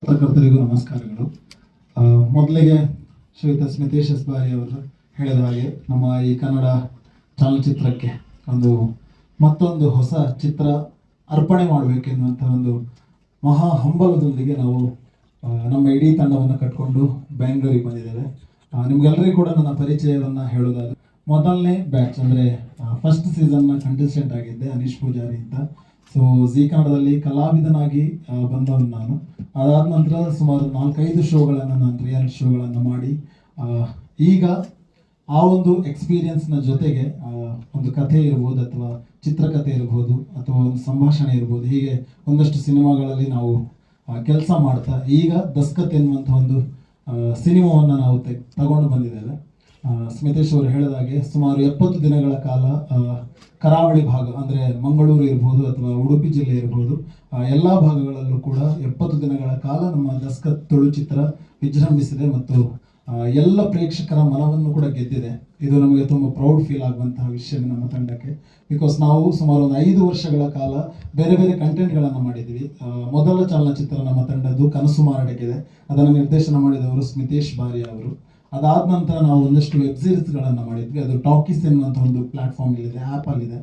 ಪತ್ರಕರ್ತರಿಗೂ ನಮಸ್ಕಾರಗಳು. ಮೊದಲಿಗೆ ಶ್ರೀಯುತ ಸ್ಮಿತೇಶ್ ಎಸ್ ಬಾರಿ ಅವರು ಹೇಳಿದ ಹಾಗೆ ನಮ್ಮ ಈ ಕನ್ನಡ ಚಲನಚಿತ್ರಕ್ಕೆ ಮತ್ತೊಂದು ಹೊಸ ಚಿತ್ರ ಅರ್ಪಣೆ ಮಾಡಬೇಕೆನ್ನುವಂಥ ಒಂದು ಮಹಾ ಹಂಬಲದೊಂದಿಗೆ ನಾವು ನಮ್ಮ ಇಡೀ ತಂಡವನ್ನು ಕಟ್ಕೊಂಡು ಬೆಂಗಳೂರಿಗೆ ಬಂದಿದ್ದೇವೆ. ನಿಮ್ಗೆಲ್ಲರಿಗೂ ಕೂಡ ನನ್ನ ಪರಿಚಯವನ್ನು ಹೇಳೋದಾದರೆ, ಮೊದಲನೇ ಬ್ಯಾಚ್ ಅಂದರೆ ಫಸ್ಟ್ ಸೀಸನ್ನ ಕಂಟೆಸ್ಟೆಂಟ್ ಆಗಿದ್ದೆ, ಅನೀಶ್ ಪೂಜಾರಿ ಅಂತ. ಸೊ ಜಿ ಕನ್ನಡದಲ್ಲಿ ಕಲಾವಿದನಾಗಿ ಬಂದವನು ನಾನು. ಅದಾದ ನಂತರ ಸುಮಾರು 4-5 ಶೋಗಳನ್ನು, ನಾನು ರಿಯಾಲಿಟಿ ಶೋಗಳನ್ನು ಮಾಡಿ ಈಗ ಆ ಒಂದು ಎಕ್ಸ್ಪೀರಿಯನ್ಸ್ನ ಜೊತೆಗೆ ಒಂದು ಕಥೆ ಇರ್ಬೋದು, ಅಥವಾ ಚಿತ್ರಕಥೆ ಇರ್ಬೋದು, ಅಥವಾ ಒಂದು ಸಂಭಾಷಣೆ ಇರ್ಬೋದು, ಹೀಗೆ ಒಂದಷ್ಟು ಸಿನಿಮಾಗಳಲ್ಲಿ ನಾವು ಕೆಲಸ ಮಾಡ್ತಾ ಈಗ ದಸ್ಕತ್ ಎನ್ನುವಂಥ ಒಂದು ಸಿನಿಮಾವನ್ನು ನಾವು ತಗೊಂಡು ಬಂದಿದ್ದೇವೆ. ಸ್ಮಿತೇಶ್ ಅವರು ಹೇಳಿದಾಗೆ ಸುಮಾರು 70 ದಿನಗಳ ಕಾಲ ಕರಾವಳಿ ಭಾಗ ಅಂದರೆ ಮಂಗಳೂರು ಇರ್ಬೋದು ಅಥವಾ ಉಡುಪಿ ಜಿಲ್ಲೆ ಇರ್ಬೋದು, ಎಲ್ಲ ಭಾಗಗಳಲ್ಲೂ ಕೂಡ 70 ದಿನಗಳ ಕಾಲ ನಮ್ಮ ದಸ್ಕತ್ ತುಳು ಚಿತ್ರ ವಿಜೃಂಭಿಸಿದೆ ಮತ್ತು ಎಲ್ಲ ಪ್ರೇಕ್ಷಕರ ಮನವನ್ನು ಕೂಡ ಗೆದ್ದಿದೆ. ಇದು ನಮಗೆ ತುಂಬ ಪ್ರೌಡ್ ಫೀಲ್ ಆಗುವಂತಹ ವಿಷಯ ನಮ್ಮ ತಂಡಕ್ಕೆ. ಬಿಕಾಸ್ ನಾವು ಸುಮಾರು ಒಂದು 5 ವರ್ಷಗಳ ಕಾಲ ಬೇರೆ ಬೇರೆ ಕಂಟೆಂಟ್ಗಳನ್ನು ಮಾಡಿದ್ವಿ. ಮೊದಲ ಚಲನಚಿತ್ರ ನಮ್ಮ ತಂಡದ್ದು ಕನಸು ಮಾರಡೆಗಿದೆ, ಅದನ್ನು ನಿರ್ದೇಶನ ಮಾಡಿದವರು ಸ್ಮಿತೇಶ್ ಬಾರಿ ಅವರು. ಅದಾದ ನಂತರ ನಾವು ಒಂದಷ್ಟು ವೆಬ್ ಸೀರೀಸ್ಗಳನ್ನು ಮಾಡಿದ್ವಿ. ಅದು ಟಾಕೀಸ್ ಎನ್ನುವಂಥ ಒಂದು ಪ್ಲಾಟ್ಫಾರ್ಮಲ್ಲಿದೆ, ಆ್ಯಪಲ್ಲಿದೆ.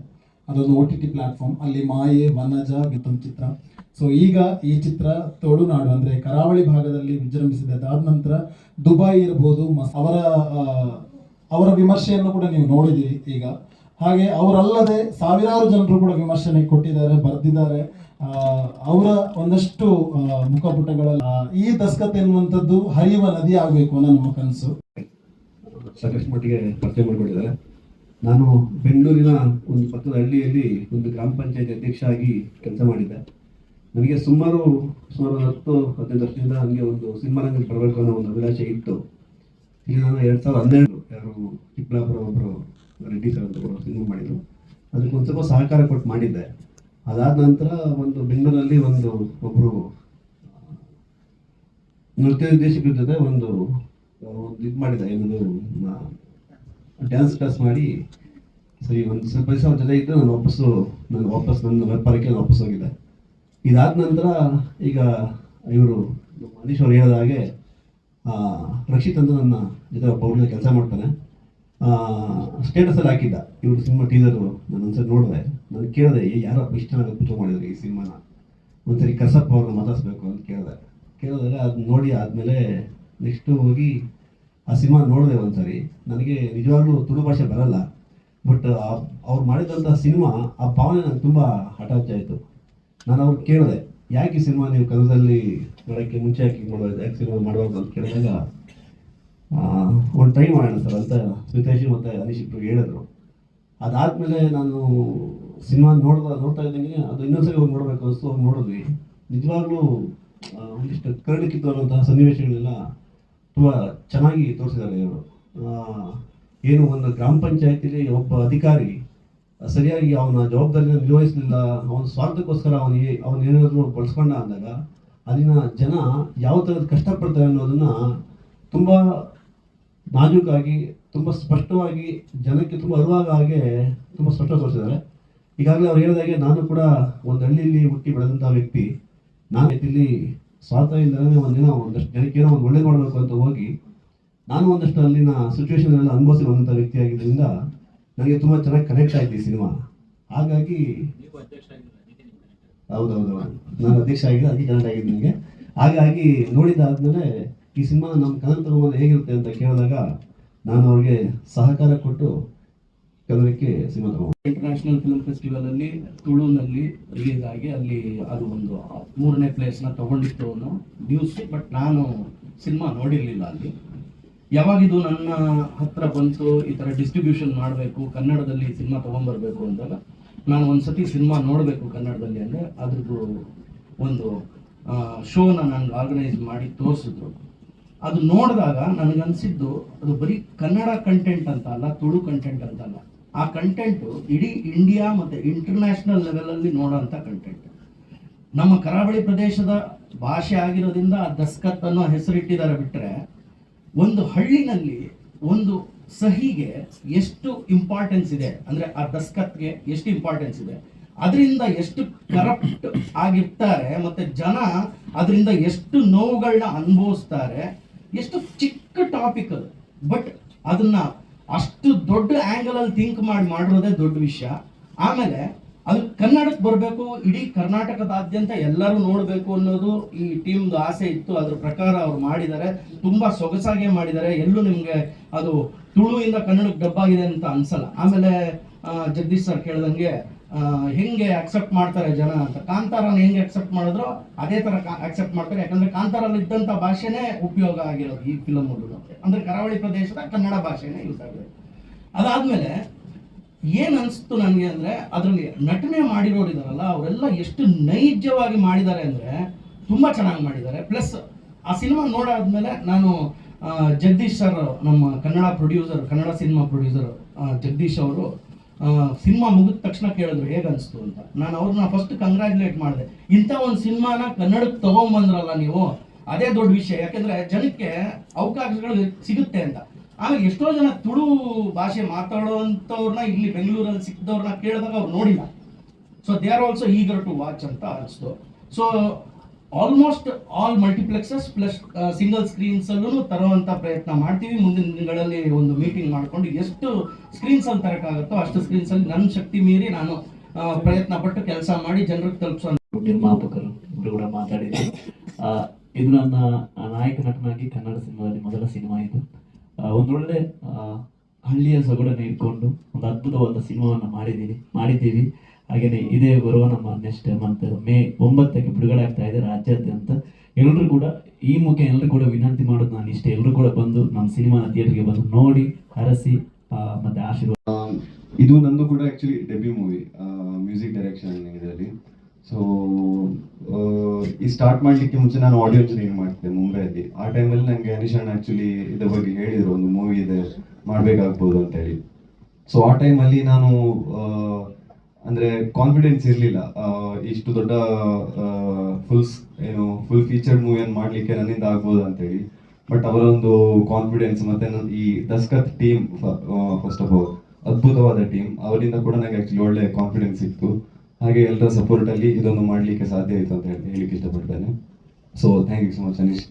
ಅದೊಂದು OTT ಪ್ಲಾಟ್ಫಾರ್ಮ್. ಅಲ್ಲಿ ಮಾಯೆ, ವನಜ ಮತ್ತೊಂದು ಚಿತ್ರ. ಸೊ ಈಗ ಈ ಚಿತ್ರ ತುಳುನಾಡು ಅಂದರೆ ಕರಾವಳಿ ಭಾಗದಲ್ಲಿ ವಿಜೃಂಭಿಸಿದೆ. ಅದಾದ ನಂತರ ದುಬೈ ಇರ್ಬೋದು, ಅವರ ವಿಮರ್ಶೆಯನ್ನು ಕೂಡ ನೀವು ನೋಡಿದ್ದೀರಿ ಈಗ. ಹಾಗೆ ಅವರಲ್ಲದೆ ಸಾವಿರಾರು ಜನರು ಕೂಡ ವಿಮರ್ಶನೆ ಕೊಟ್ಟಿದ್ದಾರೆ, ಬರೆದಿದ್ದಾರೆ. ಅವರ ಒಂದಷ್ಟು ಮುಖಪುಟಗಳಲ್ಲಿ ಈ ದಸ್ಕತ್ ಎನ್ನುವಂಥದ್ದು ಹರಿಯುವ ನದಿ ಆಗಬೇಕು ಅನ್ನೋ ನಮ್ಮ ಕನಸು. ಸಾಕಷ್ಟು ಮಟ್ಟಿಗೆ ಪರಿಚಯ ಮಾಡಿಕೊಂಡಿದ್ದಾರೆ. ನಾನು ಬೆಂಗಳೂರಿನ ಒಂದು ಪಕ್ಕದ ಹಳ್ಳಿಯಲ್ಲಿ ಒಂದು ಗ್ರಾಮ ಪಂಚಾಯತ್ ಅಧ್ಯಕ್ಷ ಆಗಿ ಕೆಲಸ ಮಾಡಿದ್ದೆ. ನನಗೆ ಸುಮಾರು 10-15 ವರ್ಷದಿಂದ ನನಗೆ ಒಂದು ಸಿನಿಮಾ ರಂಗಕ್ಕೆ ಬರಬೇಕು ಅನ್ನೋ ಒಂದು ಅಭಿಲಾಷೆ ಇತ್ತು. ಈಗ ನಾನು 2012 ಯಾರು ಚಿಕ್ಕಬಳ್ಳಾಪುರ ಒಬ್ಬರು ರೆಡ್ಡಿ ಸರ್ ಅಂತ ಸಿನಿಮಾ ಮಾಡಿದರು. ಅದಕ್ಕೆ ಒಂದು ಸ್ವಲ್ಪ ಸಹಕಾರ ಕೊಟ್ಟು ಮಾಡಿದ್ದೆ. ಅದಾದ ನಂತರ ಒಂದು ಬೆಂಗಳೂರಲ್ಲಿ ಒಬ್ಬರು ನೃತ್ಯ ನಿರ್ದೇಶಕರ ಜೊತೆ ಒಂದು ಇದು ಮಾಡಿದೆ, ಏನದು ಡ್ಯಾನ್ಸ್ ಕ್ಲಾಸ್ ಮಾಡಿ ಸರಿ ಒಂದು ಸ್ವಲ್ಪ ದಿವಸ ಅವ್ರ ಜೊತೆ ಇದ್ದು ನಾನು ವಾಪಸ್ ನನ್ನ ವ್ಯಾಪಾರಕ್ಕೆ ವಾಪಸ್ ಹೋಗಿದ್ದೆ. ಇದಾದ ನಂತರ ಈಗ ಇವರು ಅನೀಶ್ ಅವರು ಹೇಳಿದ ಹಾಗೆ ರಕ್ಷಿತ್ ಅಂತ ನನ್ನ ಜೊತೆ ಒಬ್ಬ ಹುಡುಗ ಕೆಲಸ ಮಾಡ್ತಾನೆ. ಸ್ಟೇಟಸಲ್ಲಿ ಹಾಕಿದ್ದ ಇವರು ಸಿನಿಮಾ ಟೀಸರು. ನಾನು ಒಂದ್ಸರಿ ನೋಡಿದೆ, ನಾನು ಕೇಳಿದೆ ಯಾರೋ ಇಷ್ಟ ಪುತ್ರ ಮಾಡಿದ್ರು ಈ ಸಿನಿಮಾನ, ಒಂದ್ಸರಿ ಕಸಪ್ಪ ಅವ್ರನ್ನ ಮಾತಾಡಿಸ್ಬೇಕು ಅಂತ ಕೇಳಿದ್ರೆ ಅದು ನೋಡಿ ಆದಮೇಲೆ ನೆಕ್ಸ್ಟು ಹೋಗಿ ಆ ಸಿನಿಮಾ ನೋಡಿದೆ ಒಂದ್ಸರಿ. ನನಗೆ ನಿಜವಾಗ್ಲೂ ತುಳು ಭಾಷೆ ಬರಲ್ಲ, ಬಟ್ ಅವ್ರು ಮಾಡಿದಂಥ ಸಿನಿಮಾ ಆ ಭಾವನೆ ನನಗೆ ತುಂಬ ಅಟ್ಯಾಚ್ ಆಯಿತು. ನಾನು ಅವ್ರು ಕೇಳಿದೆ, ಯಾಕೆ ಈ ಸಿನಿಮಾ ನೀವು ಕನ್ನಡದಲ್ಲಿ ನೋಡೋಕ್ಕೆ ಮುಂಚೆ ಯಾಕೆ ಮಾಡೋದು, ಯಾಕೆ ಸಿನಿಮಾ ಮಾಡುವಾಗ ಅಂತ ಕೇಳಿದಾಗ ಒಂದು ಟ್ರೈ ಮಾಡೋಣ ಸರ್ ಅಂತ ಸ್ಮಿತೇಶ್ ಮತ್ತು ಅನೀಶ್ ಇಬ್ಬರು ಹೇಳಿದ್ರು. ಅದಾದಮೇಲೆ ನಾನು ಸಿನಿಮಾ ನೋಡ್ತಾ ಇದ್ದಂಗೆ ಅದು ಇನ್ನೊಂದ್ಸರಿ ಹೋಗಿ ನೋಡಬೇಕು ಅನಿಸ್ತು. ಹೋಗಿ ನೋಡಿದ್ವಿ. ನಿಜವಾಗ್ಲೂ ಒಂದಿಷ್ಟು ಕರಡಿಕಿತ್ತು ಅನ್ನೋಂತಹ ಸನ್ನಿವೇಶಗಳೆಲ್ಲ ತುಂಬ ಚೆನ್ನಾಗಿ ತೋರಿಸಿದ್ದಾರೆ ಇವರು. ಏನು ಒಂದು ಗ್ರಾಮ ಪಂಚಾಯತಿಲಿ ಒಬ್ಬ ಅಧಿಕಾರಿ ಸರಿಯಾಗಿ ಅವನ ಜವಾಬ್ದಾರಿನ ನಿರ್ವಹಿಸಲಿಲ್ಲ, ಅವನ ಸ್ವಾರ್ಥಕ್ಕೋಸ್ಕರ ಅವನೇನಾದರೂ ಬಳಸ್ಕೊಂಡ ಅಂದಾಗ ಅಲ್ಲಿನ ಜನ ಯಾವ ಥರದ ಕಷ್ಟಪಡ್ತಾರೆ ಅನ್ನೋದನ್ನು ತುಂಬ ನಾಜೂಕಾಗಿ, ತುಂಬ ಸ್ಪಷ್ಟವಾಗಿ, ಜನಕ್ಕೆ ತುಂಬ ಅರಿವಾದ ಹಾಗೆ ತುಂಬ ಸ್ಪಷ್ಟ ತೋರಿಸಿದ್ದಾರೆ. ಈಗಾಗಲೇ ಅವ್ರು ಹೇಳಿದಾಗೆ ನಾನು ಕೂಡ ಒಂದು ಹಳ್ಳಿಯಲ್ಲಿ ಹುಟ್ಟಿ ಬೆಳೆದಂಥ ವ್ಯಕ್ತಿ. ನಾನು ಇಲ್ಲಿ ಸ್ವಾರ್ಥ ಇಲ್ಲದೇ ಒಂದಷ್ಟು ಜನಕ್ಕೆ ಏನೋ ಒಂದು ಒಳ್ಳೇದು ಮಾಡಬೇಕು ಅಂತ ಹೋಗಿ ನಾನು ಒಂದಷ್ಟು ಅಲ್ಲಿನ ಸಿಚುವೇಶನ್ ಎಲ್ಲ ಅನುಭವಿಸಿ ಬಂದಂಥ ವ್ಯಕ್ತಿ ಆಗಿದ್ದರಿಂದ ನನಗೆ ತುಂಬ ಚೆನ್ನಾಗಿ ಕನೆಕ್ಟ್ ಆಯಿತು ಈ ಸಿನಿಮಾ. ಹಾಗಾಗಿ ಹೌದೌದು, ನಾನು ಅಧ್ಯಕ್ಷ ಆಗಿದೆ, ಅದಕ್ಕೆ ಕನೆಕ್ಟ್ ಆಗಿದೆ ನನಗೆ. ಹಾಗಾಗಿ ನೋಡಿದಾದ್ಮೇಲೆ ಈ ಸಿನಿಮಾ ನಮ್ಮ ಕನ್ನಡ ತಗೊಂಡು ಹೇಗಿರುತ್ತೆ ಅಂತ ಕೇಳಿದಾಗ ನಾನು ಅವ್ರಿಗೆ ಸಹಕಾರ ಕೊಟ್ಟು ಕನ್ನಡಕ್ಕೆ ಸಿನಿಮಾ ತಗೊಂಡು ಇಂಟರ್ನ್ಯಾಷನಲ್ ಫಿಲ್ಮ್ ಫೆಸ್ಟಿವಲಲ್ಲಿ ತುಳುನಲ್ಲಿ ರಿಲೀಸ್ ಆಗಿ ಅಲ್ಲಿ ಅದು ಒಂದು 3ನೇ ಪ್ಲೇಸ್ನ ತಗೊಂಡಿತ್ತು ಅನ್ನೋ ನ್ಯೂಸ್. ಬಟ್ ನಾನು ಸಿನಿಮಾ ನೋಡಿರಲಿಲ್ಲ ಅಲ್ಲಿ. ಯಾವಾಗಿದು ನನ್ನ ಹತ್ರ ಬಂತು ಈ ಥರ ಡಿಸ್ಟ್ರಿಬ್ಯೂಷನ್ ಮಾಡಬೇಕು, ಕನ್ನಡದಲ್ಲಿ ಸಿನಿಮಾ ತೊಗೊಂಬರ್ಬೇಕು ಅಂದಾಗ ನಾನು ಒಂದ್ಸತಿ ಸಿನಿಮಾ ನೋಡಬೇಕು ಕನ್ನಡದಲ್ಲಿ ಅಂದರೆ ಅದ್ರದ್ದು ಒಂದು ಶೋನ ನನಗೆ ಆರ್ಗನೈಸ್ ಮಾಡಿ ತೋರಿಸಿದ್ರು. ಅದು ನೋಡಿದಾಗ ನನಗನ್ಸಿದ್ದು ಅದು ಬರೀ ಕನ್ನಡ ಕಂಟೆಂಟ್ ಅಂತ ಅಲ್ಲ, ತುಳು ಕಂಟೆಂಟ್ ಅಂತ ಅಲ್ಲ, ಆ ಕಂಟೆಂಟು ಇಡೀ ಇಂಡಿಯಾ ಮತ್ತು ಇಂಟರ್ನ್ಯಾಷನಲ್ ಲೆವೆಲಲ್ಲಿ ನೋಡೋಂಥ ಕಂಟೆಂಟ್. ನಮ್ಮ ಕರಾವಳಿ ಪ್ರದೇಶದ ಭಾಷೆ ಆಗಿರೋದ್ರಿಂದ ಆ ದಸ್ಕತ್ ಅನ್ನೋ ಹೆಸರಿಟ್ಟಿದ್ದಾರೆ. ಬಿಟ್ಟರೆ ಒಂದು ಹಳ್ಳಿನಲ್ಲಿ ಒಂದು ಸಹಿಗೆ ಎಷ್ಟು ಇಂಪಾರ್ಟೆನ್ಸ್ ಇದೆ ಅಂದರೆ ಆ ದಸ್ಕತ್ಗೆ ಎಷ್ಟು ಇಂಪಾರ್ಟೆನ್ಸ್ ಇದೆ, ಅದರಿಂದ ಎಷ್ಟು ಕರಪ್ಟ್ ಆಗಿರ್ತಾರೆ ಮತ್ತೆ ಜನ ಅದರಿಂದ ಎಷ್ಟು ನೋವುಗಳನ್ನ ಅನುಭವಿಸ್ತಾರೆ. ಎಷ್ಟು ಚಿಕ್ಕ ಟಾಪಿಕ್ ಅದು, ಬಟ್ ಅದನ್ನ ಅಷ್ಟು ದೊಡ್ಡ ಆಂಗಲ್ ಅಲ್ಲಿ ಥಿಂಕ್ ಮಾಡಿರೋದೇ ದೊಡ್ಡ ವಿಷಯ. ಆಮೇಲೆ ಅದು ಕನ್ನಡಕ್ಕೆ ಬರಬೇಕು, ಇಡೀ ಕರ್ನಾಟಕದಾದ್ಯಂತ ಎಲ್ಲರೂ ನೋಡಬೇಕು ಅನ್ನೋದು ಈ ಟೀಮ್ದು ಆಸೆ ಇತ್ತು. ಅದ್ರ ಪ್ರಕಾರ ಅವ್ರು ಮಾಡಿದ್ದಾರೆ, ತುಂಬಾ ಸೊಗಸಾಗೆ ಮಾಡಿದ್ದಾರೆ. ಎಲ್ಲೂ ನಿಮ್ಗೆ ಅದು ತುಳುವಿಂದ ಕನ್ನಡಕ್ಕೆ ಡಬ್ ಆಗಿದೆ ಅಂತ ಅನ್ಸಲ್ಲ. ಆಮೇಲೆ ಜಗದೀಶ್ ಸರ್ ಕೇಳ್ದಂಗೆ ಹೆಂಗೆ ಅಕ್ಸೆಪ್ಟ್ ಮಾಡ್ತಾರೆ ಜನ ಅಂತ, ಕಾಂತಾರನ ಹೆಂಗೆ ಅಕ್ಸೆಪ್ಟ್ ಮಾಡಿದ್ರು ಅದೇ ತರ ಅಕ್ಸೆಪ್ಟ್ ಮಾಡ್ತಾರೆ. ಯಾಕಂದ್ರೆ ಕಾಂತಾರಲ್ಲಿ ಇದ್ದಂತ ಭಾಷೆನೇ ಉಪಯೋಗ ಆಗಿರೋದು ಈ ಫಿಲಮ್ ಅಂದ್ರೆ ಕರಾವಳಿ ಪ್ರದೇಶದ ಕನ್ನಡ ಭಾಷೆನೇ ಯೂಸ್ ಆಗಿದೆ. ಅದಾದ್ಮೇಲೆ ಏನ್ ಅನ್ಸ್ತು ನನಗೆ ಅಂದ್ರೆ ಅದ್ರಲ್ಲಿ ನಟನೆ ಮಾಡಿರೋರು ಇದಾರಲ್ಲ ಅವರೆಲ್ಲ ಎಷ್ಟು ನೈಜವಾಗಿ ಮಾಡಿದ್ದಾರೆ ಅಂದ್ರೆ ತುಂಬಾ ಚೆನ್ನಾಗಿ ಮಾಡಿದ್ದಾರೆ. ಪ್ಲಸ್ ಆ ಸಿನಿಮಾ ನೋಡಾದ್ಮೇಲೆ ನಾನು ಜಗದೀಶ್ ಸರ್, ನಮ್ಮ Kannada producer, Kannada cinema producer Jagadish ಅವರು ಸಿನಿಮಾ ಮುಗಿದ ತಕ್ಷಣ ಕೇಳಿದ್ರು ಹೇಗೆ ಅನಿಸ್ತು ಅಂತ. ನಾನು ಅವ್ರನ್ನ ಫಸ್ಟ್ ಕಂಗ್ರ್ಯಾಚುಲೇಟ್ ಮಾಡಿದೆ. ಇಂಥ ಒಂದು ಸಿನಿಮಾನ ಕನ್ನಡಕ್ಕೆ ತಗೊಂಬಂದ್ರಲ್ಲ ನೀವು, ಅದೇ ದೊಡ್ಡ ವಿಷಯ. ಯಾಕಂದ್ರೆ ಜನಕ್ಕೆ ಅವಕಾಶಗಳು ಸಿಗುತ್ತೆ ಅಂತ. ಆಮೇಲೆ ಎಷ್ಟೋ ಜನ ತುಳು ಭಾಷೆ ಮಾತಾಡುವಂಥವ್ರನ್ನ ಇಲ್ಲಿ ಬೆಂಗಳೂರಲ್ಲಿ ಸಿಕ್ಕಿದವ್ರನ್ನ ಕೇಳಿದಾಗ ಅವ್ರು ನೋಡಿಲ್ಲ. So they are also eager to watch ಅಂತ ಅನಿಸ್ತು. So almost all multiplexes plus single screens ಅಲ್ಲೂ ತರುವಂತ ಪ್ರಯತ್ನ ಮಾಡ್ತೀವಿ. ಮುಂದಿನ ದಿನಗಳಲ್ಲಿ ಒಂದು ಮೀಟಿಂಗ್ ಮಾಡ್ಕೊಂಡು ಎಷ್ಟು ಸ್ಕ್ರೀನ್ಸ್ ಅಲ್ಲಿ ತರಕಾಗುತ್ತೋ ಅಷ್ಟು ಸ್ಕ್ರೀನ್ಸ್ ಅಲ್ಲಿ ನನ್ನ ಶಕ್ತಿ ಮೀರಿ ನಾನು ಪ್ರಯತ್ನ ಪಟ್ಟು ಕೆಲಸ ಮಾಡಿ ಜನರಿಗೆ ತಲುಪಿಸೋ ನಿರ್ಮಾಪಕರು ಇಬ್ಬರು ಕೂಡ ಮಾತಾಡಿದ್ರು. ಇದು ನನ್ನ ನಾಯಕ ನಟನಾಗಿ ಕನ್ನಡ ಸಿನಿಮಾದಲ್ಲಿ ಮೊದಲ ಸಿನಿಮಾ ಇದು. ಒಂದೊಳ್ಳೆ ಹಳ್ಳಿಯ ಸೊಗಡನ್ನು ಇಟ್ಕೊಂಡು ಒಂದು ಅದ್ಭುತವಾದ ಸಿನಿಮಾವನ್ನು ಮಾಡಿದ್ದೀವಿ. ಹಾಗೆಯೇ ಇದೇ ಬರುವ ನಮ್ಮ ನೆಕ್ಸ್ಟ್ ಮಂತ್ ಮೇ 9ಕ್ಕೆ ಬಿಡುಗಡೆ ಆಗ್ತಾ ಇದೆ ರಾಜ್ಯಾದ್ಯಂತ. ಎಲ್ಲರೂ ಕೂಡ ಈ ಮುಖ ಎಲ್ಲರೂ ಕೂಡ ವಿನಂತಿ ಮಾಡೋದು ನಾನು ಇಷ್ಟೇ, ಎಲ್ಲರೂ ಕೂಡ ಬಂದು ನಮ್ಮ ಸಿನಿಮಾನ ಥಿಯೇಟರ್ಗೆ ಬಂದು ನೋಡಿ ಹರಸಿ ಮತ್ತೆ ಆಶೀರ್ವಾದ. ಇದು ನಂದು ಕೂಡ actually debut movie, music direction ಇದರಲ್ಲಿ. ಸೊ ಈ ಸ್ಟಾರ್ಟ್ ಮಾಡಲಿಕ್ಕೆ ಮುಂಚೆ ನಾನು ಆಡಿಯೋ ಇಂಜಿನಿಯರಿಂಗ್ ಮಾಡ್ತಿದ್ದೆ ಮುಂಬೈಯಲ್ಲಿ. ಆ ಟೈಮಲ್ಲಿ ನನಗೆ ಅನಿಶಾನ್ ಆ್ಯಕ್ಚುಲಿ ಇದ್ರ ಬಗ್ಗೆ ಹೇಳಿದರು, ಒಂದು ಮೂವಿ ಇದೆ ಮಾಡಬೇಕಾಗ್ಬೋದು ಅಂತೇಳಿ. ಸೊ ಆ ಟೈಮಲ್ಲಿ ನಾನು ಅಂದರೆ ಕಾನ್ಫಿಡೆನ್ಸ್ ಇರಲಿಲ್ಲ ಇಷ್ಟು ದೊಡ್ಡ ಫುಲ್ ಫೀಚರ್ಡ್ ಮೂವಿಯನ್ನು ಮಾಡಲಿಕ್ಕೆ ನನ್ನಿಂದ ಆಗ್ಬೋದು ಅಂತೇಳಿ. ಬಟ್ ಅವರ ಒಂದು ಕಾನ್ಫಿಡೆನ್ಸ್ ಮತ್ತು ಈ Daskat team, first of all ಅದ್ಭುತವಾದ ಟೀಮ್, ಅವರಿಂದ ಕೂಡ ನನಗೆ ಆ್ಯಕ್ಚುಲಿ ಒಳ್ಳೆ ಕಾನ್ಫಿಡೆನ್ಸ್ ಇತ್ತು. ಹಾಗೆ ಎಲ್ಲರ ಸಪೋರ್ಟಲ್ಲಿ ಇದೊಂದು ಮಾಡಲಿಕ್ಕೆ ಸಾಧ್ಯ ಆಯಿತು ಅಂತ ಹೇಳಿಕ್ಕೆ ಇಷ್ಟಪಡ್ತೇನೆ. So thank you so much Anish.